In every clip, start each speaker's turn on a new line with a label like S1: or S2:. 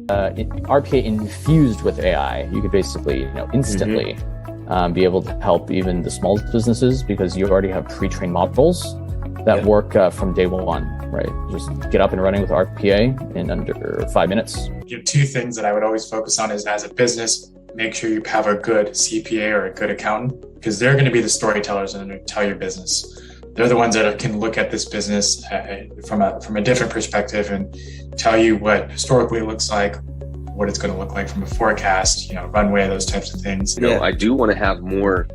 S1: RPA infused with AI. You could basically, instantly be able to help even the smallest businesses because you already have pre-trained models that work from day one, right? Just get up and running with RPA in under 5 minutes.
S2: Two things that I would always focus on is, as a business, make sure you have a good CPA or a good accountant, because they're going to be the storytellers and tell your business. They're the ones that can look at this business from a different perspective and tell you what historically it looks like, what it's going to look like from a forecast, runway, those types of things.
S3: I do want to have more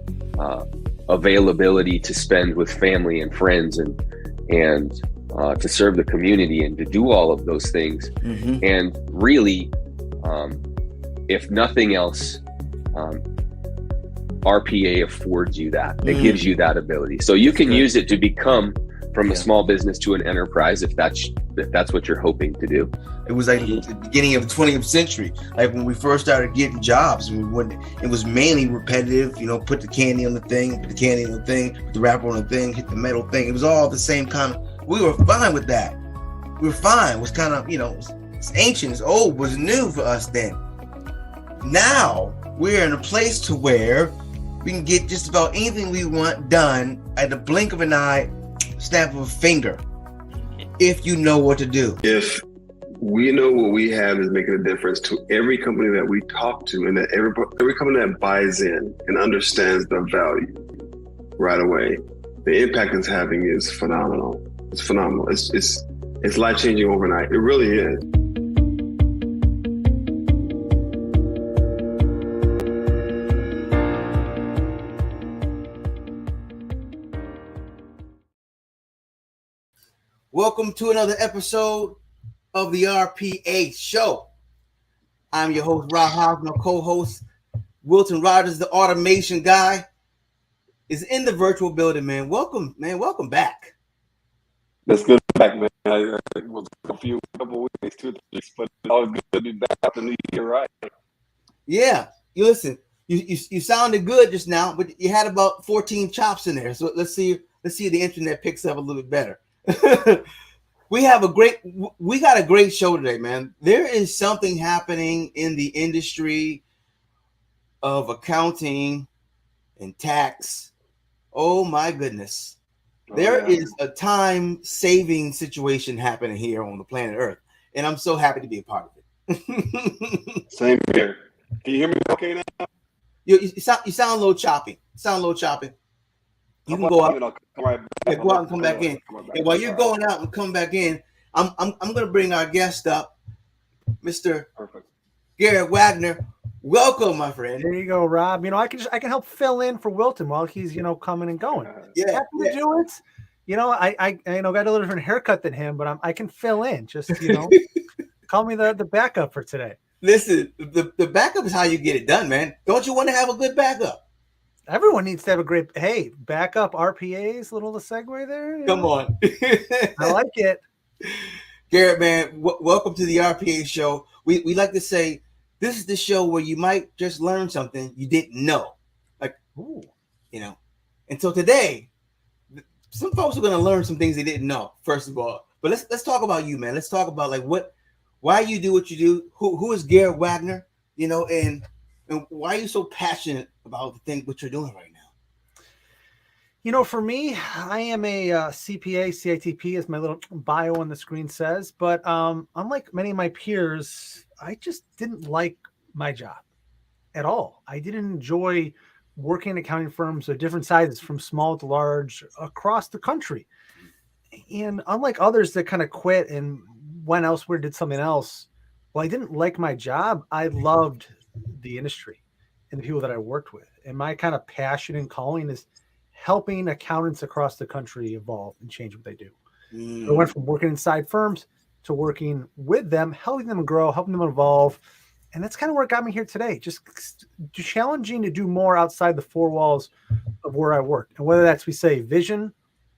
S3: availability to spend with family and friends and to serve the community and to do all of those things. And really, if nothing else, RPA affords you that. It gives you that ability. So you can use it to become from a small business to an enterprise if that's what you're hoping to do.
S4: It was like the beginning of the 20th century, like when we first started getting jobs. It was mainly repetitive, put the candy on the thing, put the wrapper on the thing, hit the metal thing. It was all the same kind of, we were fine with that. We were fine. It was kind of, it's ancient, it's old, it was new for us then. Now we're in a place to where we can get just about anything we want done at the blink of an eye, snap of a finger, if you know what to do.
S5: If we know what we have is making a difference to every company that we talk to, and that every company that buys in and understands the value right away, the impact it's having is phenomenal. It's phenomenal. It's life-changing overnight. It really is.
S4: Welcome to another episode of the RPA Show. I'm your host, Rob House. My co-host, Wilton Rogers, the automation guy, is in the virtual building, man. Welcome, man. Welcome back.
S5: That's good back, man. It was a couple weeks, 2 weeks, but it's always good to be back after New Year, right?
S4: Yeah. You listen, you sounded good just now, but you had about 14 chops in there. So let's see if the internet picks up a little bit better. We got a great show today, man. There is something happening in the industry of accounting and tax. Oh my goodness. There is a time-saving situation happening here on the planet Earth, and I'm so happy to be a part of it.
S5: Same here. Can you hear me okay now?
S4: You sound a little choppy. You can go out.
S5: Come right back.
S4: Go out and come back in. And while you're going out and come back in, I'm going to bring our guest up, Mr. Garrett Wagner. Welcome, my friend.
S6: There you go, Rob. I can help fill in for Wilton while he's coming and going.
S4: Yeah,
S6: happy to do it. I got a little different haircut than him, but I can fill in. Just call me the backup for today.
S4: Listen, the backup is how you get it done, man. Don't you want to have a good backup?
S6: Everyone needs to have a great backup RPAs. Little the segue there.
S4: Come on.
S6: I like it.
S4: Garrett, man, welcome to the RPA Show. We like to say this is the show where you might just learn something you didn't know. And so today, some folks are going to learn some things they didn't know, first of all. But let's talk about you, man. Let's talk about why you do what you do. Who is Garrett Wagner? And why are you so passionate about the thing what you're doing right now?
S6: For me, I am a CPA, CITP, as my little bio on the screen says. But unlike many of my peers, I just didn't like my job at all. I didn't enjoy working in accounting firms of different sizes, from small to large, across the country. And unlike others that kind of quit and went elsewhere, did something else, well, I didn't like my job. I loved the industry and the people that I worked with. And my kind of passion and calling is helping accountants across the country evolve and change what they do. I went from working inside firms to working with them, helping them grow, helping them evolve. And that's kind of where it got me here today. Just challenging to do more outside the four walls of where I work. And whether that's, we say, vision,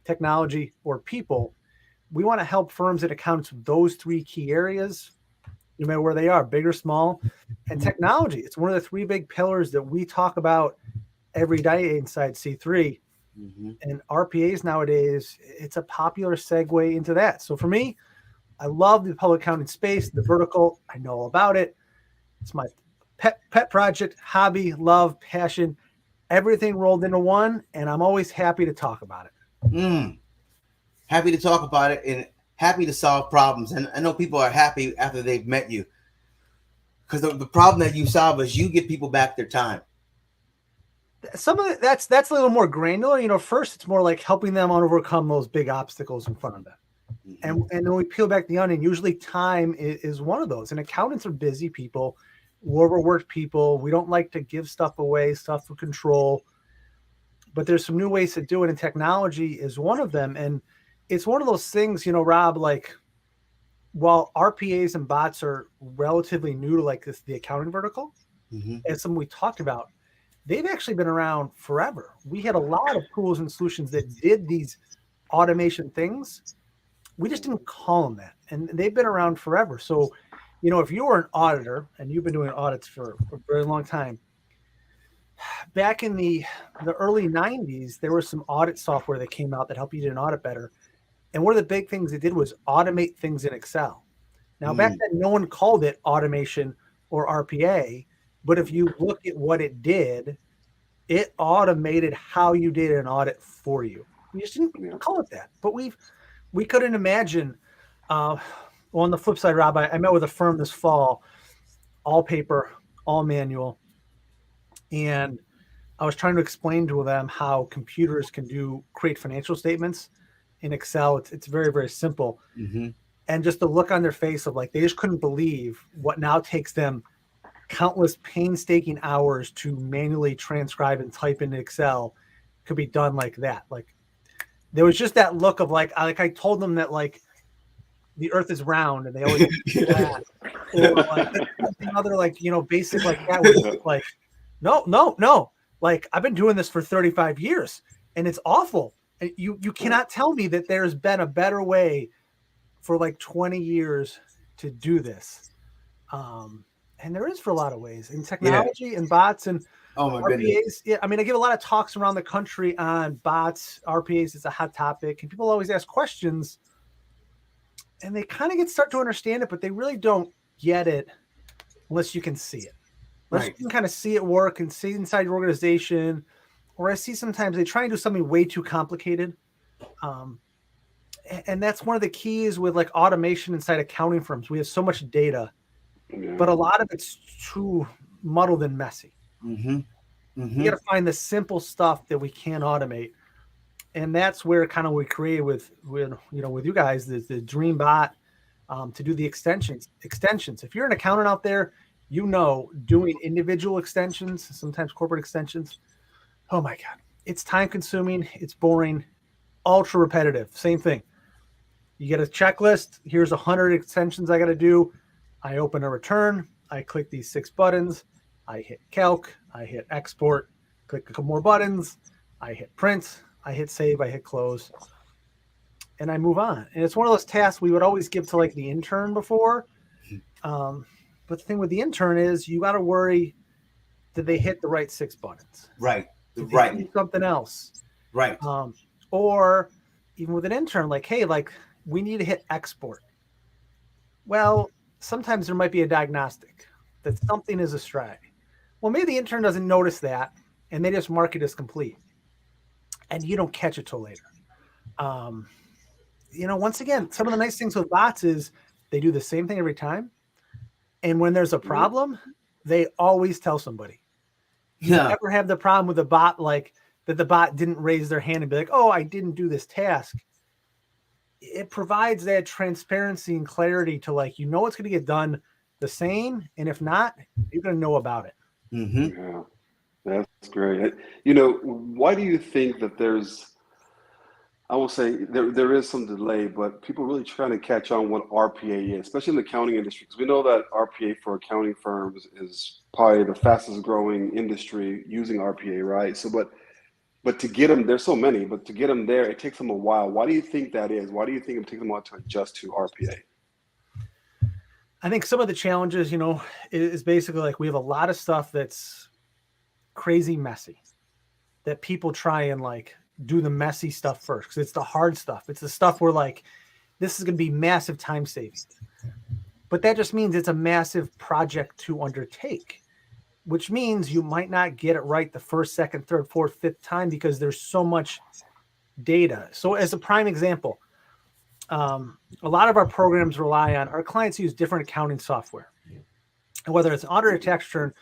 S6: technology, or people, we want to help firms and accountants with those three key areas, no matter where they are, big or small. And technology, it's one of the three big pillars that we talk about every day inside C3. And RPAs nowadays, it's a popular segue into that. So for me, I love the public accounting space, the vertical. I know all about it. It's my pet project, hobby, love, passion, everything rolled into one. And I'm always happy to talk about it.
S4: Happy to talk about it and happy to solve problems. And I know people are happy after they've met you, because the problem that you solve is you give people back their time.
S6: Some of it, that's a little more granular. First it's more like helping them overcome those big obstacles in front of them. And when we peel back the onion, usually time is one of those. And accountants are busy people, overworked people. We don't like to give stuff away, stuff for control. But there's some new ways to do it, and technology is one of them. And it's one of those things, Rob, like, while RPAs and bots are relatively new to like the accounting vertical, and something we talked about, they've actually been around forever. We had a lot of tools and solutions that did these automation things. We just didn't call them that. And they've been around forever. So, if you were an auditor and you've been doing audits for a very long time, back in the early 90s, there was some audit software that came out that helped you do an audit better. And one of the big things it did was automate things in Excel. Now, back then, no one called it automation or RPA. But if you look at what it did, it automated how you did an audit for you. We just didn't call it that. But we couldn't imagine. On the flip side, Rob, I met with a firm this fall, all paper, all manual. And I was trying to explain to them how computers can create financial statements in Excel. It's very, very simple. And just the look on their face of like, they just couldn't believe what now takes them countless painstaking hours to manually transcribe and type in Excel could be done like that. Like, there was just that look of like I told them that like the earth is round and they always that. Or like other like, basic like that was like, no. Like, I've been doing this for 35 years and it's awful. You cannot tell me that there's been a better way for like 20 years to do this. And there is for a lot of ways in technology and bots and RPAs. Yeah, I mean, I give a lot of talks around the country on bots, RPAs. It's a hot topic, and people always ask questions, and they kind of start to understand it, but they really don't get it unless you can see it. Unless you can kind of see it work and see inside your organization. Or I see sometimes they try and do something way too complicated. And that's one of the keys with like automation inside accounting firms. We have so much data, but a lot of it's too muddled and messy. You got to find the simple stuff that we can automate. And that's where kind of we create with you guys, the Dream Bot to do the extensions. If you're an accountant out there, doing individual extensions, sometimes corporate extensions, oh my God, it's time consuming. It's boring, ultra repetitive. Same thing. You get a checklist. Here's 100 extensions I got to do. I open a return. I click these 6 buttons. I hit calc. I hit export. Click a couple more buttons. I hit print. I hit save. I hit close. And I move on. And it's one of those tasks we would always give to like the intern before. But the thing with the intern is you got to worry, did they hit the right 6 buttons?
S4: Right.
S6: Did they do something else?
S4: Right.
S6: Or even with an intern, like, hey, like we need to hit export. Well, sometimes there might be a diagnostic that something is astray. Well, maybe the intern doesn't notice that and they just mark it as complete and you don't catch it till later. Once again, some of the nice things with bots is they do the same thing every time. And when there's a problem, they always tell somebody. You never have the problem with a bot like that the bot didn't raise their hand and be like, oh, I didn't do this task. It provides that transparency and clarity to like, it's going to get done the same. And if not, you're going to know about it.
S5: Yeah, that's great. Why do you think that I will say there is some delay, but people are really trying to catch on what RPA is, especially in the accounting industry, because we know that RPA for accounting firms is probably the fastest growing industry using RPA, right? So, but to get them, there's so many, but to get them there, it takes them a while. Why do you think that is? Why do you think it takes them a while to adjust to RPA?
S6: I think some of the challenges, is basically like we have a lot of stuff that's crazy messy that people try and like do the messy stuff first because it's the hard stuff. It's the stuff where like this is going to be massive time savings. But that just means it's a massive project to undertake, which means you might not get it right the first, second, third, fourth, fifth time because there's so much data. So as a prime example, a lot of our programs rely on, our clients use different accounting software. And whether it's an audit or tax return,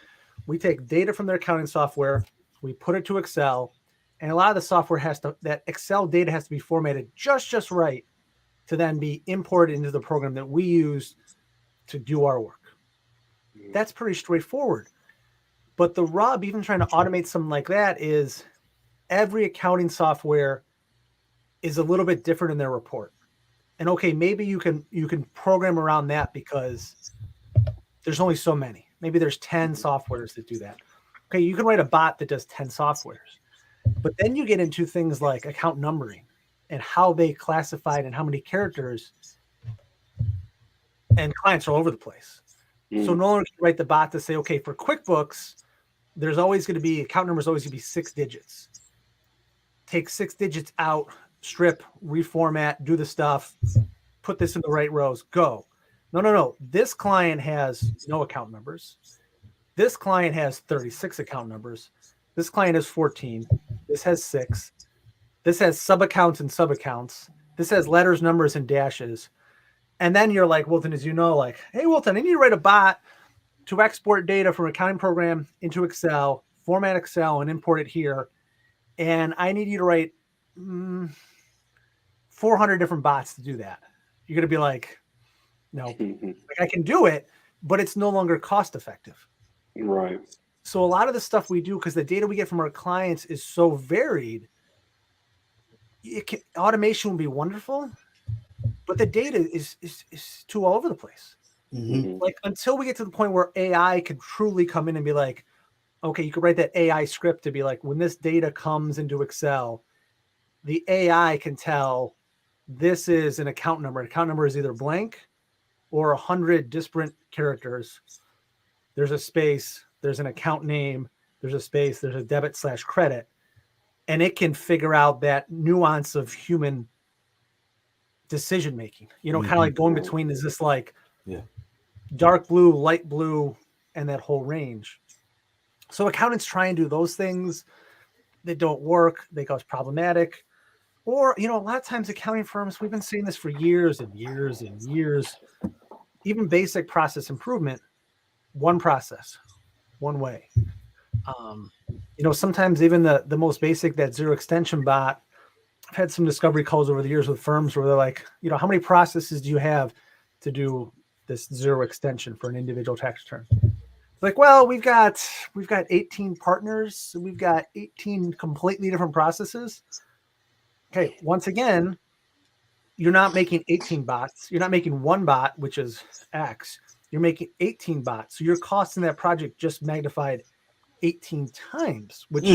S6: we take data from their accounting software, we put it to Excel, and a lot of the software that Excel data has to be formatted just right to then be imported into the program that we use to do our work. That's pretty straightforward. But the rub, even trying to automate something like that, is every accounting software is a little bit different in their report. And okay, maybe you can program around that because there's only so many. Maybe there's 10 softwares that do that. Okay, you can write a bot that does 10 softwares. But then you get into things like account numbering and how they classified and how many characters, and clients are all over the place. So no longer can you write the bot to say, okay, for QuickBooks, there's always going to be, account number is always going to be 6 digits. Take 6 digits out, strip, reformat, do the stuff, put this in the right rows, go. No. This client has no account numbers. This client has 36 account numbers. This client has 14. This has 6. This has sub-accounts and sub-accounts. This has letters, numbers, and dashes. And then you're like, Wilton, as you know, like, hey, Wilton, I need to write a bot to export data from an accounting program into Excel, format Excel, and import it here. And I need you to write 400 different bots to do that. You're going to be like, no, like, I can do it, but it's no longer cost effective.
S5: Right.
S6: So a lot of the stuff we do, because the data we get from our clients is so varied, automation will be wonderful, but the data is too all over the place. Like, until we get to the point where AI could truly come in and be like, okay, you could write that AI script to be like, when this data comes into Excel, the AI can tell this is an account number. An account number is either blank or 100 disparate characters. There's a space, there's an account name, there's a space, there's a debit/credit. And it can figure out that nuance of human decision making, kind of like going between, is this like dark blue, light blue, and that whole range. So accountants try and do those things that don't work. They cause problematic. Or, a lot of times accounting firms, we've been seeing this for years and years and years, even basic process improvement, one process, one way. Sometimes even the most basic, that zero extension bot, I've had some discovery calls over the years with firms where they're like, how many processes do you have to do this zero extension for an individual tax return? Like, well, we've got 18 partners. So we've got 18 completely different processes. Okay, once again, you're not making 18 bots. You're not making one bot, which is X. You're making 18 bots. So your cost in that project just magnified 18 times, which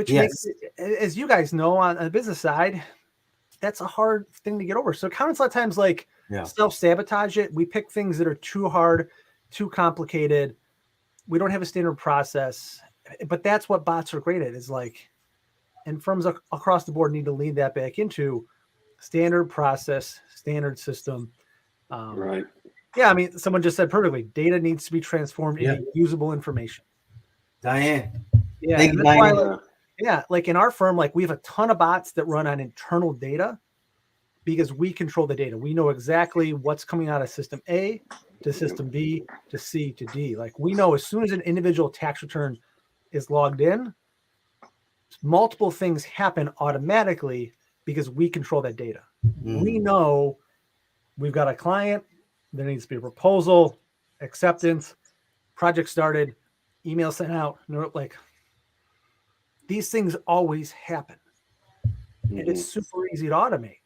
S6: makes it, as you guys know, on the business side, that's a hard thing to get over. So accountants a lot of times self-sabotage it. We pick things that are too hard, too complicated. We don't have a standard process, but that's what bots are great at, is like, and firms across the board need to lead that back into standard process, standard system.
S5: Right.
S6: Yeah, I mean, someone just said perfectly, data needs to be transformed into usable information.
S4: Diane.
S6: Yeah,
S4: Thank you,
S6: that's
S4: Diane.
S6: why, like in our firm, like we have a ton of bots that run on internal data because we control the data. We know exactly what's coming out of system A to system B to C to D. Like, we know as soon as an individual tax return is logged in, multiple things happen automatically because we control that data. We know we've got a client, there needs to be a proposal, acceptance, project started, email sent out. Like, these things always happen. And it's super easy to automate.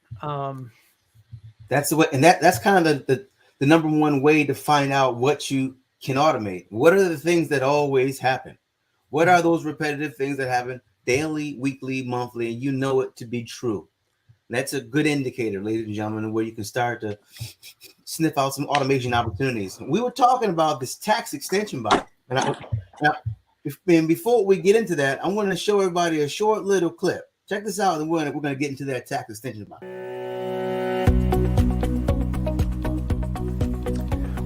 S4: That's the way, and that's kind of the number one way to find out what you can automate. What are the things that always happen? What are those repetitive things that happen daily, weekly, monthly, and you know it to be true? And that's a good indicator, ladies and gentlemen, where you can start to sniff out some automation opportunities. We were talking about this tax extension bot, and before we get into that, I'm going to show everybody a short little clip. Check this out, and we're going to get into that tax extension bot.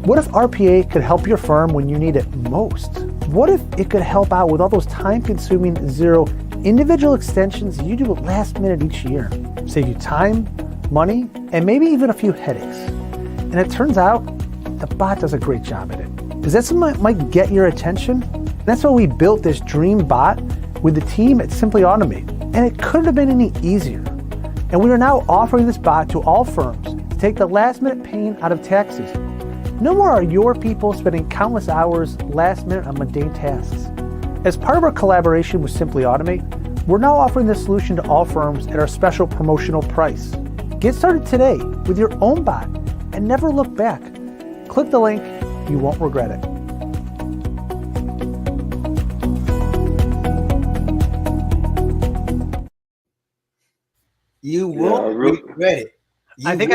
S6: What if RPA could help your firm when you need it most? What if it could help out with all those time-consuming zero individual extensions you do at last minute each year? Save you time, money, and maybe even a few headaches. And it turns out the bot does a great job at it. Is that something that might get your attention? That's why we built this dream bot with the team at Simply Automate. And it couldn't have been any easier. And we are now offering this bot to all firms to take the last minute pain out of tax season. No more are your people spending countless hours last minute on mundane tasks. As part of our collaboration with Simply Automate, we're now offering this solution to all firms at our special promotional price. Get started today with your own bot and never look back. Click the link, you won't regret it.
S4: You won't regret it.
S6: I think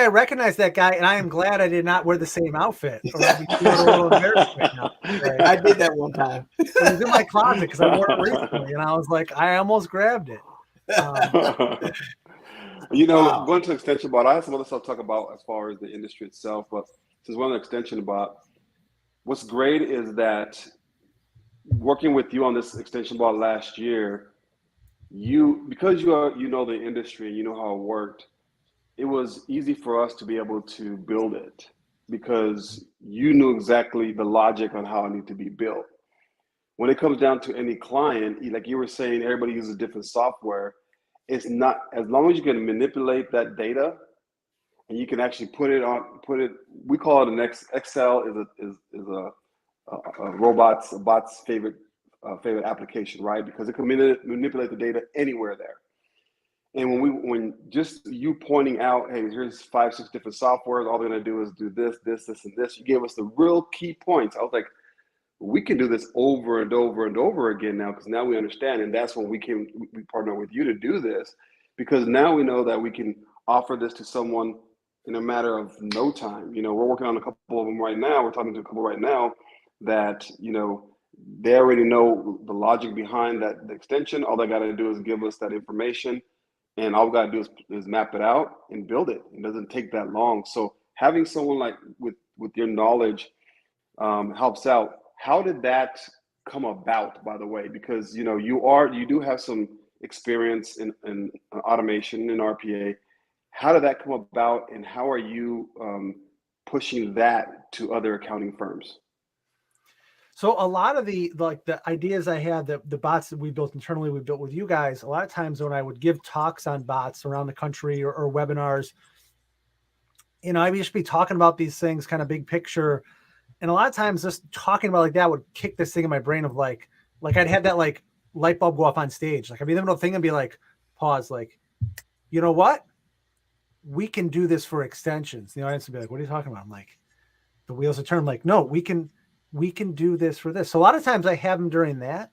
S6: I recognize that guy, and I am glad I did not wear the same outfit. Or I'd be feeling a little embarrassed right now. Right?
S4: I did that one time.
S6: It was in my closet because I wore it recently, and I was like, I almost grabbed it.
S5: Going to extension bot, I have some other stuff to talk about as far as the industry itself, but since we're on the extension bot, what's great is that working with you on this extension bot last year, because you know the industry and you know how it worked, it was easy for us to be able to build it because you knew exactly the logic on how it needed to be built. When it comes down to any client, like you were saying, everybody uses different software. It's not, as long as you can manipulate that data and you can actually we call it an Excel is a bot's favorite application, right? Because it can manipulate the data anywhere there. And when just you pointing out, hey, here's 5-6 different softwares, all they're gonna do is do this, and this. You gave us the real key points. I was like, we can do this over and over and over again now, because now we understand. And that's when we partner with you to do this, because now we know that we can offer this to someone in a matter of no time. We're working on a couple of them right now. We're talking to a couple right now that, they already know the logic behind the extension. All they got to do is give us that information. And all we got to do is map it out and build it. It doesn't take that long. So having someone like with your knowledge helps out. How did that come about, by the way? Because you do have some experience in automation in RPA. How did that come about, and how are you pushing that to other accounting firms?
S6: So a lot of the ideas I had, the bots that we built internally, we built with you guys. A lot of times when I would give talks on bots around the country or webinars, I would just be talking about these things, kind of big picture. And a lot of times just talking about like that would kick this thing in my brain of like I'd have that like light bulb go off on stage. Like I'd be in the middle of the thing and be like, pause, like, you know what? We can do this for extensions. The audience would be like, what are you talking about? I'm like, the wheels are turned. Like, no, we can do this for this. So a lot of times I have them during that.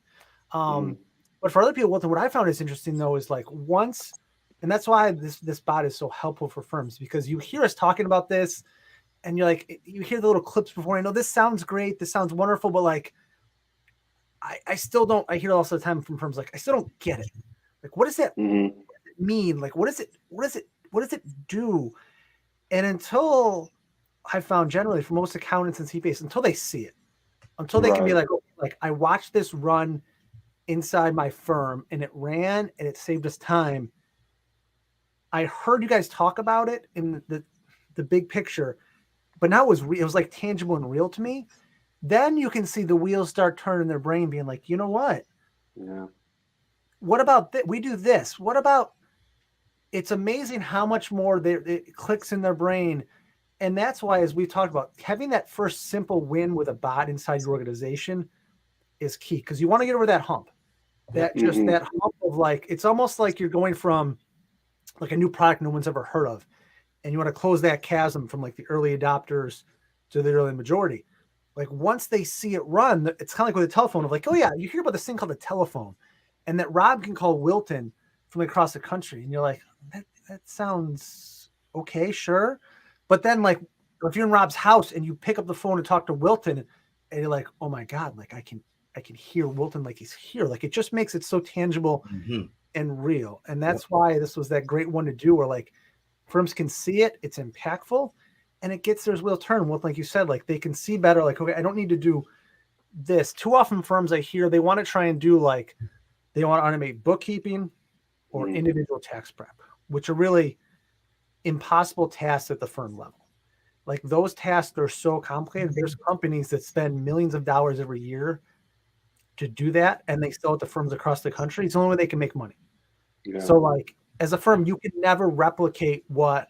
S6: But for other people, what I found is interesting though, is like and that's why this bot is so helpful for firms, because you hear us talking about this and you're like, you hear the little clips before, I know this sounds great. This sounds wonderful, but like, I still don't, I hear all the time from firms, like, I still don't get it. Like, what does that mean? Like, what does it do? And until I found generally for most accountants and CPAs, until they see it, until they can be like, okay, like I watched this run inside my firm and it ran and it saved us time. I heard you guys talk about it in the big picture, but now it was like tangible and real to me. Then you can see the wheels start turning in their brain, being like, you know what?
S5: Yeah.
S6: What about that? We do this. What about? It's amazing how much more it clicks in their brain. And that's why, as we talked about, having that first simple win with a bot inside your organization is key, because you want to get over that hump. That hump of like, it's almost like you're going from like a new product no one's ever heard of, and you want to close that chasm from like the early adopters to the early majority. Like once they see it run, it's kind of like with a telephone of like, oh yeah, you hear about this thing called the telephone, and that Rob can call Wilton from across the country, and you're like, that sounds okay, sure. But then like if you're in Rob's house and you pick up the phone and talk to Wilton, and you're like, oh my God, like I can hear Wilton like he's here. Like it just makes it so tangible and real. And that's why this was that great one to do, where like firms can see it, it's impactful, and it gets their wheel turned. Well, like you said, like they can see better, like, okay, I don't need to do this. Too often firms I hear, they want to try and do like, they want to automate bookkeeping or individual tax prep, which are really impossible tasks at the firm level. Like those tasks are so complicated. There's companies that spend millions of dollars every year to do that, and they sell it to firms across the country. It's the only way they can make money. Yeah. So like as a firm, you can never replicate what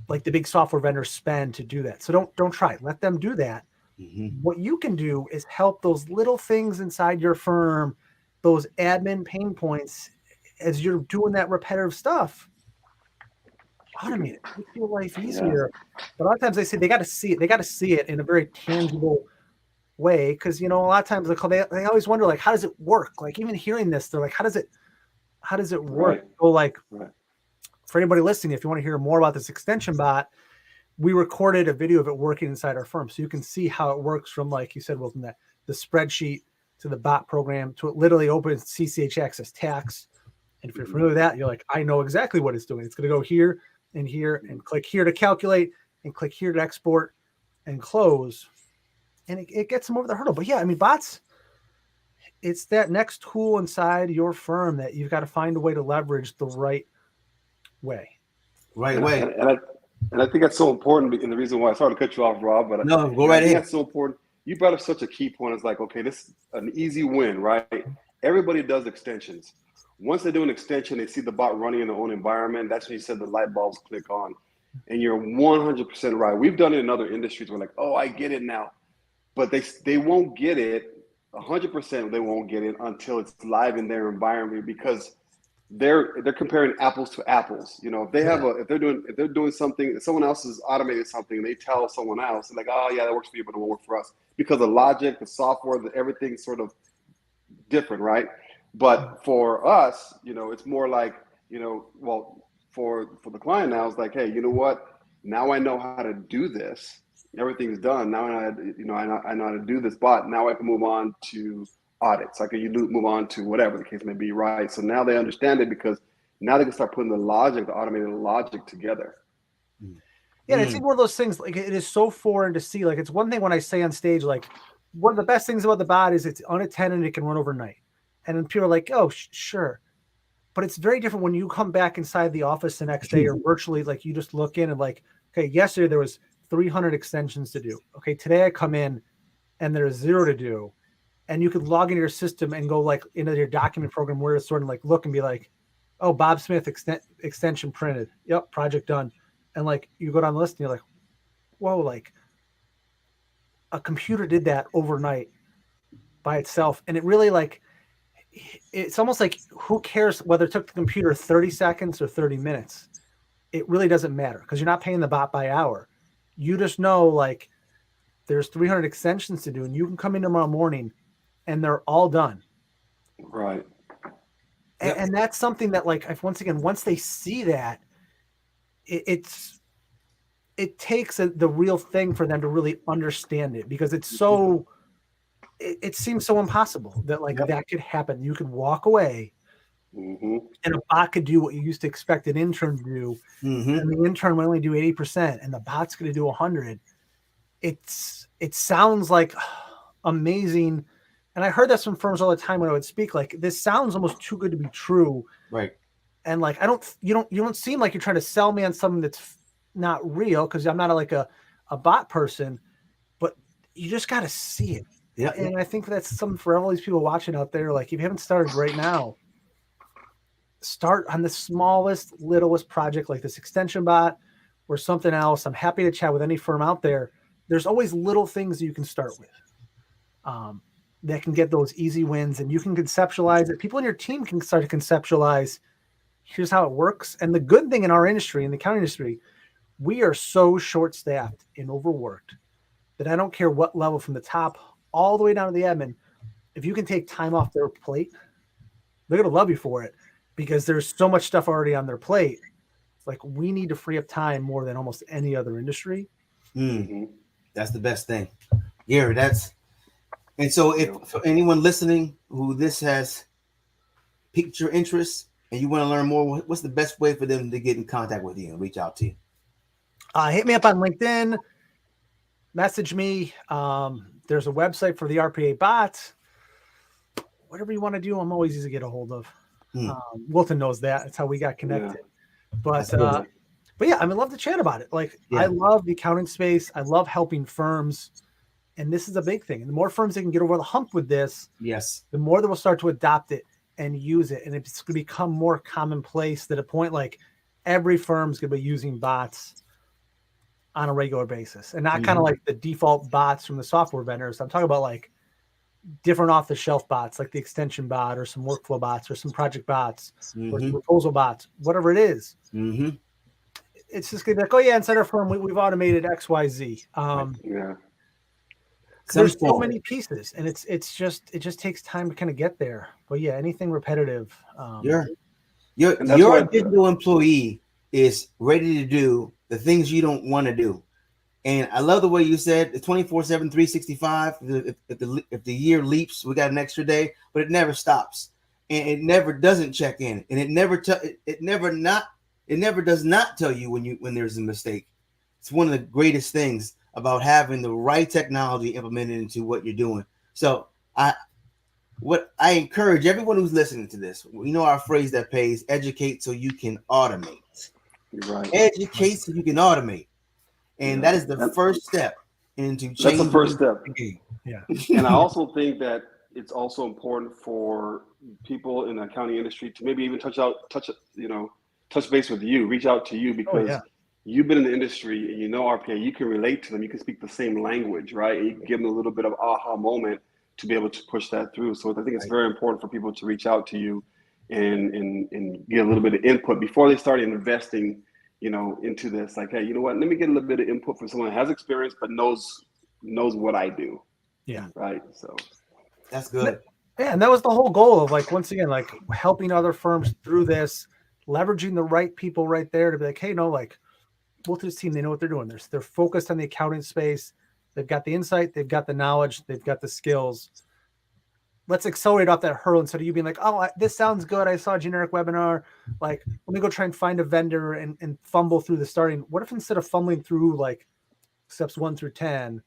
S6: like the big software vendors spend to do that. So don't try it. Let them do that. What you can do is help those little things inside your firm, those admin pain points, as you're doing that repetitive stuff. Automate it, make your life easier. Yeah. But a lot of times they say they got to see it. They got to see it in a very tangible way, because you know a lot of times they always wonder like, how does it work? Like even hearing this, they're like, how does it work? Right. So like, for anybody listening, if you want to hear more about this extension bot, we recorded a video of it working inside our firm, so you can see how it works from, like you said, Wilton, that the spreadsheet to the bot program to it literally opens CCH Access Tax. And if you're familiar with that, you're like, I know exactly what it's doing. It's going to go here and here and click here to calculate and click here to export and close. And it gets them over the hurdle. But yeah, I mean, bots, it's that next tool inside your firm that you've got to find a way to leverage the right way.
S4: Right way.
S5: And I think that's so important. And the reason why, sorry to cut you off, Rob, but
S4: no, go right ahead.
S5: That's so important. You brought up such a key point. It's like, okay, this is an easy win, right? Everybody does extensions. Once they do an extension, they see the bot running in their own environment. That's when you said the light bulbs click on. And you're 100% right. We've done it in other industries. We're like, oh, I get it now. But they won't get it, 100% they won't get it until it's live in their environment, because they're comparing apples to apples. You know, if they have if they're doing something, if someone else has automated something and they tell someone else, they're like, oh yeah, that works for you, but it won't work for us, because the logic, the software, everything's sort of different, right? But for us, you know, it's more like, you know, well, for the client now, it's like, hey, you know what? Now I know how to do this. Everything's done. Now I know how to do this bot. Now I can move on to audits. I can move on to whatever the case may be, right? So now they understand it, because now they can start putting the automated logic together.
S6: Yeah, it's one of those things, like it is so foreign to see. Like it's one thing when I say on stage, like one of the best things about the bot is it's unattended and it can run overnight. And then people are like, oh, sure. But it's very different when you come back inside the office the next day or virtually, like you just look in and like, okay, yesterday there was 300 extensions to do. Okay, today I come in and there's 0 to do. And you could log into your system and go like into your document program where it's sort of like look and be like, oh, Bob Smith extension printed. Yep, project done. And like you go down the list and you're like, whoa, like a computer did that overnight by itself. And it really like, it's almost like who cares whether it took the computer 30 seconds or 30 minutes? It really doesn't matter, because you're not paying the bot by hour. You just know like there's 300 extensions to do, and you can come in tomorrow morning and they're all done.
S5: Right.
S6: And that's something that like, once they see that, it takes the real thing for them to really understand it, because it's so, it seems so impossible that like that could happen. You could walk away and a bot could do what you used to expect an intern to do. And the intern would only do 80% and the bot's going to do 100. It sounds like amazing. And I heard that from firms all the time when I would speak, like this sounds almost too good to be true.
S4: Right.
S6: And like, you don't seem like you're trying to sell me on something that's not real, because I'm not like a bot person, but you just got to see it.
S4: Yeah.
S6: And I think that's something for all these people watching out there. Like if you haven't started right now, start on the smallest, littlest project like this extension bot or something else. I'm happy to chat with any firm out there. There's always little things you can start with that can get those easy wins, and you can conceptualize it. People in your team can start to conceptualize, here's how it works. And the good thing in our industry, in the accounting industry, we are so short-staffed and overworked that I don't care what level, from the top all the way down to the admin, if you can take time off their plate, they're going to love you for it, because there's so much stuff already on their plate. It's like, we need to free up time more than almost any other industry.
S4: That's the best thing. Gary, and so if for anyone listening who this has piqued your interest and you want to learn more, what's the best way for them to get in contact with you and reach out to you?
S6: Hit me up on LinkedIn. Message me. There's a website for the RPA bot. Whatever you want to do, I'm always easy to get a hold of. Wilton knows that. That's how we got connected. Yeah. But yeah, I mean, love to chat about it. Like, I love the accounting space. I love helping firms. And this is a big thing. And the more firms that can get over the hump with this, the more they will start to adopt it and use it. And it's going to become more commonplace to the point like every firm's going to be using bots on a regular basis. And not kind of like the default bots from the software vendors. I'm talking about like different off-the-shelf bots, like the extension bot or some workflow bots or some project bots or some proposal bots, whatever it is. It's just going to be like, oh yeah, inside our firm, we've automated X, Y, Z. There's so many pieces, and it just takes time to kind of get there. But yeah, anything repetitive.
S4: Your digital employee is ready to do the things you don't want to do. And I love the way you said the 24/7, 365. If the year leaps, we got an extra day, but it never stops, and it never doesn't check in, and it never does not tell you when there's a mistake. It's one of the greatest things about having the right technology implemented into what you're doing. So I encourage everyone who's listening to this, we know our phrase that pays: educate so you can automate.
S5: Right.
S4: Educate so you can automate. And that is the first step into changing.
S5: That's the first step.
S6: Yeah.
S5: And I also think that it's also important for people in the accounting industry to maybe even touch base with you, reach out to you, because you've been in the industry and you know RPA, you can relate to them, you can speak the same language, right? And you can give them a little bit of aha moment to be able to push that through. So I think it's very important for people to reach out to you and get a little bit of input before they start investing, into this. Like, hey, you know what? Let me get a little bit of input from someone that has experience but knows what I do.
S6: Yeah.
S5: Right. So
S4: that's good.
S6: Yeah, and that was the whole goal of, like, once again, like helping other firms through this, leveraging the right people right there to be like, hey, no, like, Wilton's team, they know what they're doing. They're focused on the accounting space. They've got the insight, they've got the knowledge, they've got the skills. Let's accelerate off that hurdle instead of you being like, oh, this sounds good. I saw a generic webinar. Like, let me go try and find a vendor and fumble through the starting. What if instead of fumbling through like steps 1 through 10,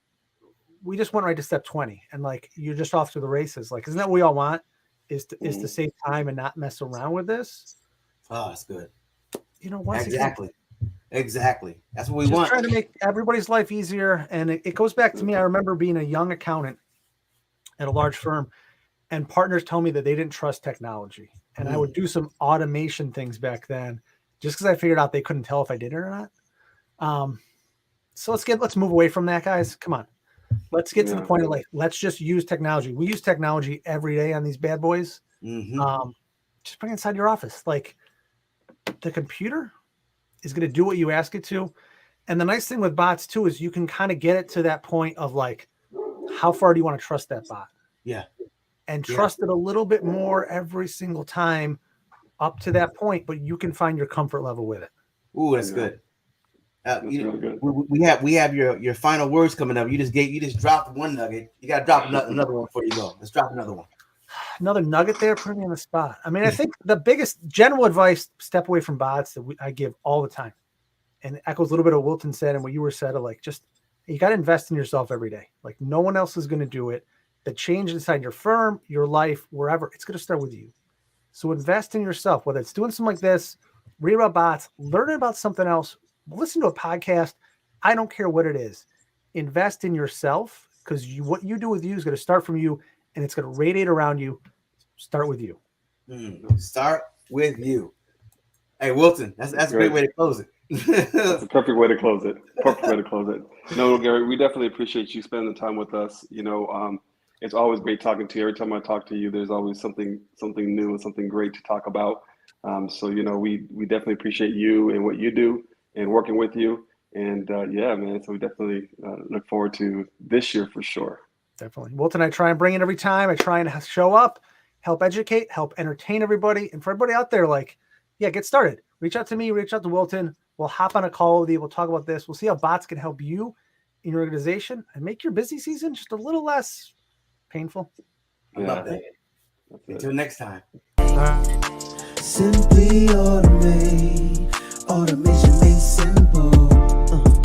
S6: we just went right to step 20 and like you're just off to the races? Like, isn't that what we all want? Is to save time and not mess around with this?
S4: Oh, that's good.
S6: Exactly.
S4: That's what we want.
S6: Trying to make everybody's life easier. And it goes back to me. I remember being a young accountant at a large firm, and partners tell me that they didn't trust technology. And I would do some automation things back then just because I figured out they couldn't tell if I did it or not. So let's move away from that, guys. Come on. Let's get to the point of like, let's just use technology. We use technology every day on these bad boys. Just bring it inside your office. Like, the computer is going to do what you ask it to. And the nice thing with bots too is you can kind of get it to that point of like, how far do you want to trust that bot?
S4: Yeah.
S6: And trust it a little bit more every single time up to that point, but you can find your comfort level with it.
S4: Ooh, that's good. Really good. We have your final words coming up. You just dropped one nugget. You got to drop another one before you go. Let's drop another one.
S6: Another nugget there, put me on the spot. I mean, I think the biggest general advice: step away from bots that I give all the time, and it echoes a little bit of what Wilton said and what you were said of like, just you got to invest in yourself every day. Like, no one else is going to do it. The change inside your firm, your life, wherever, it's going to start with you. So invest in yourself, whether it's doing something like this, read about bots, learning about something else, listen to a podcast. I don't care what it is. Invest in yourself, because what you do with you is going to start from you, and it's going to radiate around you. Start with you.
S4: Start with you. Hey, Wilton, that's a great way to close it.
S5: That's a perfect way to close it. No, Gary, we definitely appreciate you spending the time with us. It's always great talking to you. Every time I talk to you, there's always something new and something great to talk about. So we definitely appreciate you and what you do and working with you. And man, so we definitely look forward to this year for sure.
S6: Definitely. Wilton, I try and bring it every time. I try and show up, help educate, help entertain everybody. And for everybody out there, like, get started. Reach out to me, reach out to Wilton. We'll hop on a call with you. We'll talk about this. We'll see how bots can help you in your organization and make your busy season just a little less painful.
S4: I love that. Until next time.
S7: Simply automate. Automation made simple.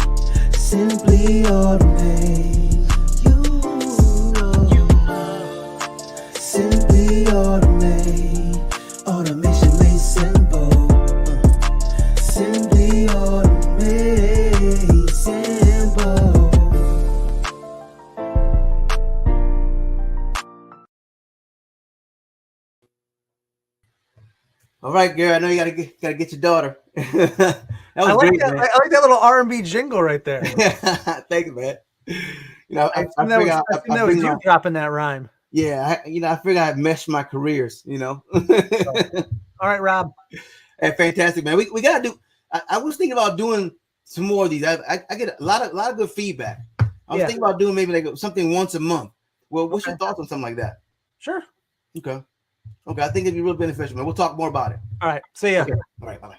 S4: All right, Garrett. I know you gotta get your daughter. That was
S6: I like
S4: great,
S6: that.
S4: man.
S6: I like that little R&B jingle right there.
S4: Thank you, man. You know, I
S6: that was, that was you dropping that rhyme.
S4: Yeah, I figured I'd mesh my careers. You know.
S6: All right, Rob.
S4: Hey, fantastic, man. We gotta do. I was thinking about doing some more of these. I get a lot of good feedback. I was thinking about doing maybe like something once a month. Well, what's your thoughts on something like that?
S6: Sure.
S4: Okay. I think it'd be real beneficial, man. We'll talk more about it.
S6: All right. See ya.
S4: Okay. All right. Bye.